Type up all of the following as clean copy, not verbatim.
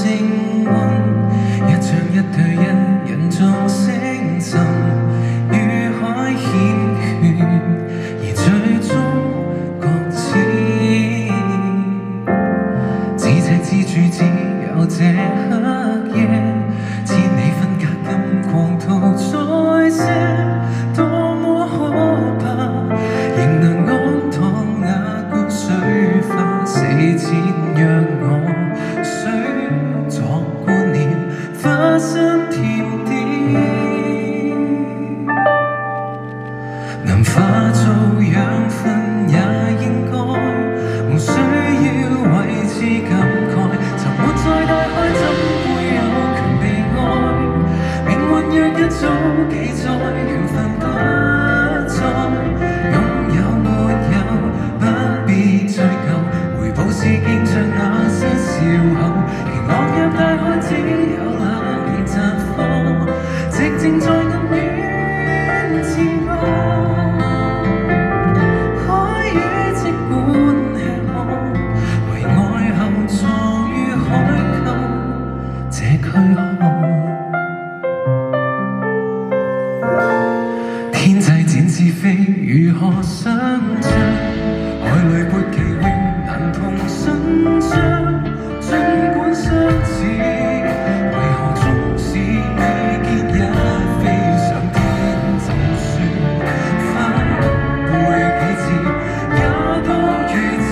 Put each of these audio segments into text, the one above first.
星雲，一張一對一人造星陣，與海繾綣，而最終各自咫尺之處，只有這黑夜，千里分隔金光圖再寫，多麼可怕，仍能安躺那管水花，死前讓我水作觀念，花心甜點，能化做養分也應該，無需要為之感慨，沉沒在大海怎會有權被愛，命運若一早記載，緣分不再，擁有沒有不必追究，回報是見着那些笑口，鯨落入大海只有冷氣綻放，寂靜在暗戀之岸，海魚即管吃喝，為愛後葬於海溝這軀殼，天際展翅飛如何想像，海裏撥奇榮難同伸張，儘管相似，為何縱使未結也飛上天，就算翻背幾次也都如此，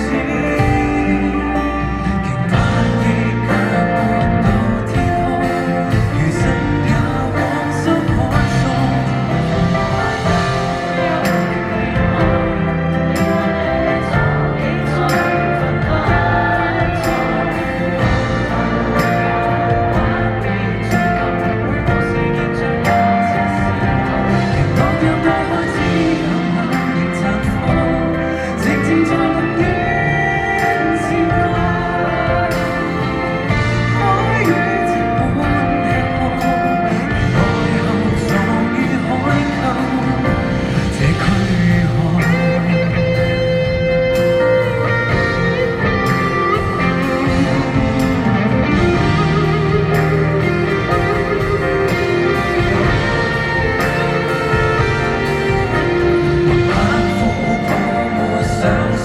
期盼亦卻沒到天空，餘生也往深海中。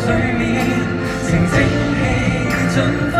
水面，情正氣盡。